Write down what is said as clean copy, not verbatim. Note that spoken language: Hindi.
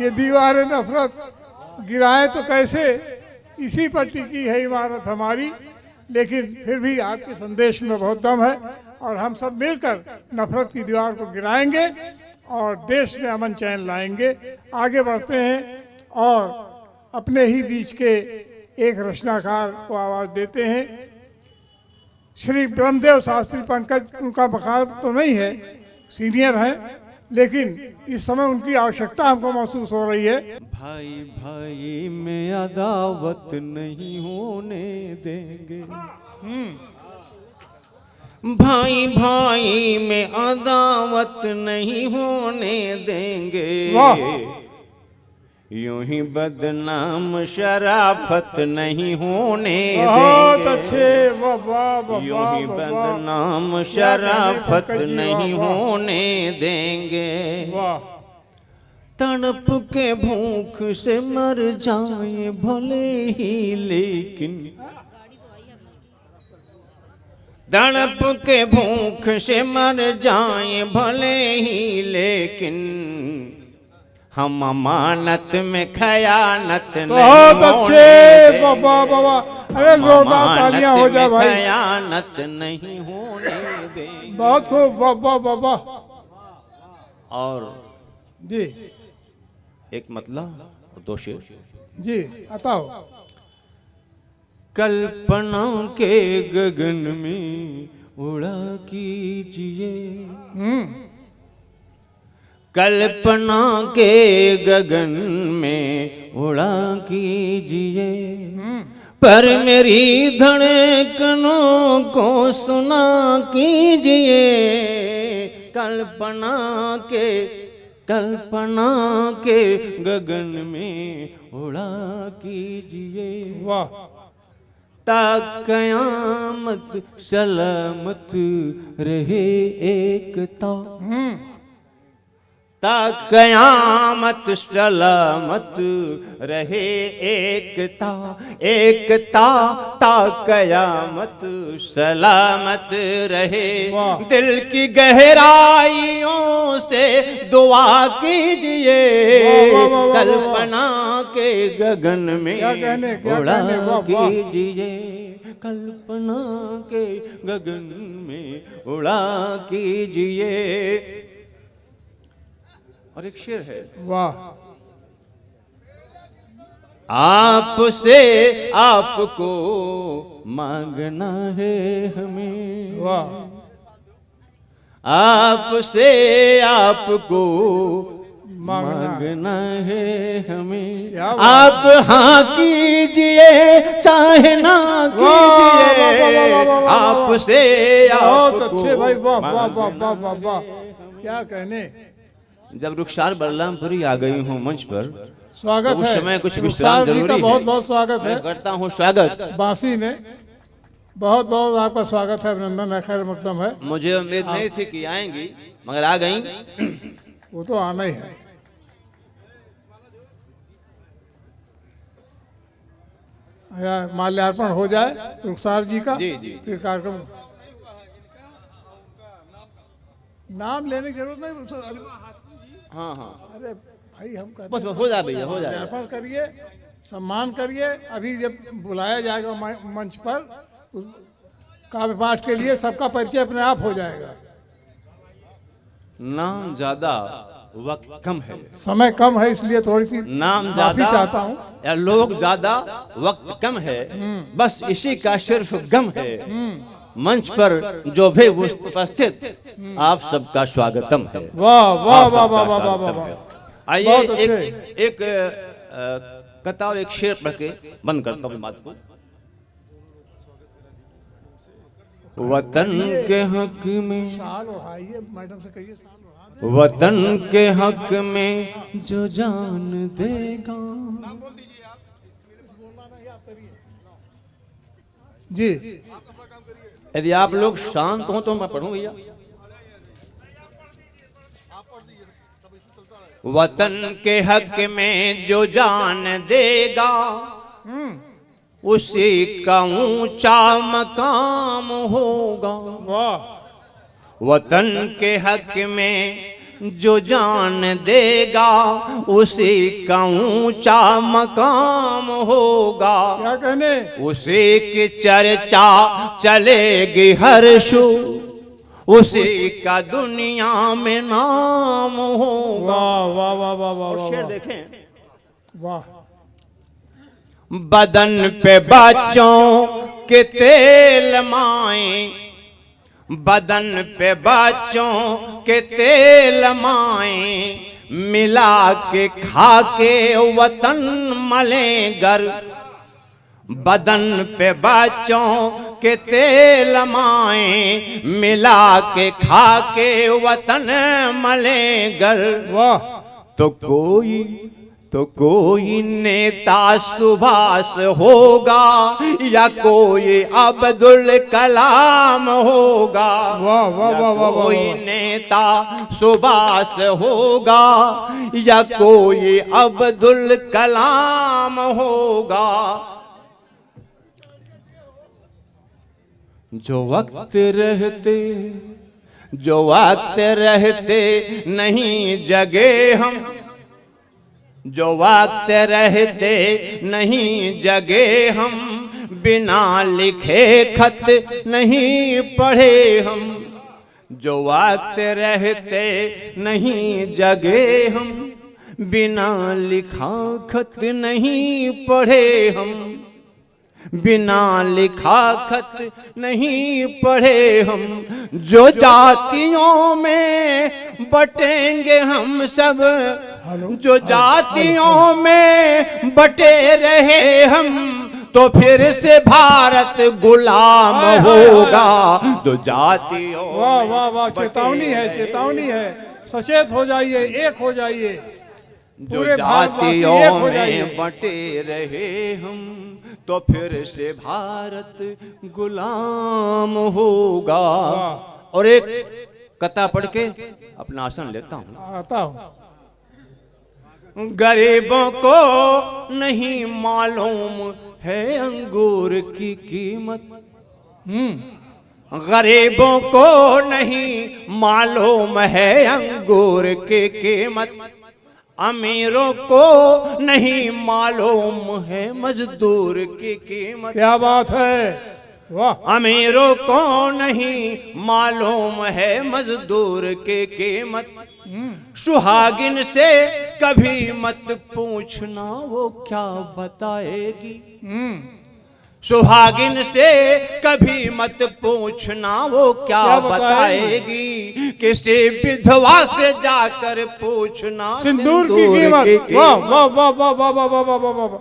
ये दीवार नफरत गिराए तो कैसे, इसी पर टिकी है इमारत हमारी। लेकिन फिर भी आपके संदेश में बहुत दम है और हम सब मिलकर नफरत की दीवार को गिराएंगे और देश में अमन चैन लाएंगे। आगे बढ़ते हैं और अपने ही बीच के एक रचनाकार को आवाज़ देते हैं। श्री ब्रह्मदेव शास्त्री पंकज, उनका बकाया तो नहीं है, सीनियर हैं, लेकिन इस समय उनकी आवश्यकता हमको महसूस हो रही है। भाई भाई में अदावत नहीं होने देंगे, भाई भाई में अदावत नहीं होने देंगे, यूं ही बदनाम शराफत नहीं होने बहुत देंगे। अच्छे, वाह वाह वाह, यूं ही बदनाम शराफत नहीं होने देंगे। वाह, तड़प के भूख से मर जाए भले ही, लेकिन तड़प के भूख से मर जाए भले ही, लेकिन हम अमानत में खयानत नहीं बहुत होने अच्छे, देंगे। वाह वाह वाह वाह। अरे जोरदार तालियां हो जाए भाई। खयानत नहीं होने देंगे। बहुत खूब, वाह वाह वाह वाह। और जी एक मतलब और दो शेर। जी बताओ। कल्पना के गगन में उड़ा कीजिए, कल्पना के गगन में उड़ा कीजिए, पर मेरी धड़कनों को सुना कीजिए। कल्पना के गगन में उड़ा कीजिए, वाह, ता कयामत सलामत रहे एकता, ता कयामत सलामत रहे एकता, एकता ता कयामत सलामत रहे। दिल की गहराइयों से दुआ कीजिए, कल्पना के गगन में उड़ा कीजिए, कल्पना के गगन में उड़ा कीजिए। और एक शेर है, वाह, आपसे आपको मांगना है हमें, वाह, आपसे आपको मांगना है हमें। आप हाँ कीजिए चाहे ना कीजिए, आपसे बहुत आपको अच्छे भाई, वाह वाह वाह वाह वाह वाह, क्या कहने। जब रुखसार बलरामपुरी आ गई हूँ मंच पर, स्वागत तो उस है, समय कुछ रुखसार विश्राम जी जरूरी का है। बहुत बहुत स्वागत है। मैं करता हूँ स्वागत। बांसी में बहुत बहुत आपका स्वागत है, अभिनंदन है, खैर मकदम है। मुझे उम्मीद नहीं थी कि आएंगी, मगर आ गई। वो तो आना ही है। माल्यार्पण हो जाए रुखसार जी का, जी, जी। फिर कार्यक्रम। नाम लेने की जरूरत नहीं। हाँ हाँ, अरे भाई हम कहते बस हो जाए भैया, हो जाए। माल्यार्पण करिए, सम्मान करिए। अभी जब बुलाया जाएगा मंच पर काव्य पाठ के लिए, सबका परिचय अपने आप हो जाएगा। नाम ज्यादा वक्त कम है, समय कम है, इसलिए थोड़ी सी नाम माफी ज्यादा चाहता हूँ। या लोग ज्यादा वक्त कम है, बस इसी का सिर्फ गम है। मंच पर जो भी उपस्थित, आप सबका स्वागतम है। वाह वाह वाह वाह वाह वाह वाह। आइए एक कथा और एक शेर पढ़ के बंद करता हूँ बात को। वतन के हक में, साल उड़ाइए, मैडम से कहिए साल उड़ा दे। वतन के हक में जो जान देगा। जी, यदि आप लोग शांत हो तो मैं पढ़ूं भैया। वतन के हक में जो जान देगा, उसी का ऊंचा मकाम होगा। वाह, वतन के हक में जो जान देगा उसी का ऊंचा मकाम होगा। क्या कहने? उसी की चर्चा चलेगी हर शू, उसी का दुनिया में नाम होगा। वाह वाह वाह वाह वाह और शेर वाह देखें, वाह। बदन पे बच्चों के तेल माए, बदन पे बच्चों के तेल माए, मिला के खा के वतन मले गर। बदन पे बच्चों के तेल माए, मिला के खा के वतन मले गर। वाह। तो कोई नेता सुभाष होगा या कोई अब्दुल कलाम होगा। वाह वाह वाह वाह वाह। कोई नेता सुभाष होगा या कोई अब्दुल कलाम होगा। जो वक्त रहते नहीं जगे हम, जो वक्त रहते नहीं जगे हम, बिना लिखे खत नहीं पढ़े हम। जो वक्त रहते नहीं जगे हम, बिना लिखा खत नहीं पढ़े हम। बिना लिखा खत नहीं पढ़े हम। जो जातियों में बटेंगे हम सब, जो जातियों में बटे रहे हम, तो फिर से भारत गुलाम होगा। जो जातियों वाह वाह वाह। चेतावनी है, चेतावनी है। सचेत हो जाइए, एक हो जाइए। जो जातियों में बटे रहे हम, तो फिर से भारत गुलाम होगा। और एक कथा पढ़ के अपना आसन लेता हूं। आता हूं। गरीबों को नहीं मालूम है अंगूर की कीमत। गरीबों को नहीं मालूम है अंगूर की कीमत। अमीरों को नहीं मालूम है मजदूर की कीमत। क्या बात है, वाह। अमीरों को नहीं मालूम है मजदूर की कीमत। सुहागिन से कभी मत पूछना वो क्या बताएगी। सुहागिन से कभी मत पूछना वो क्या बताएगी। किसी विधवा से जाकर पूछना सिंदूर की कीमत। वाह वाह वाह वाह वाह वाह वाह वाह।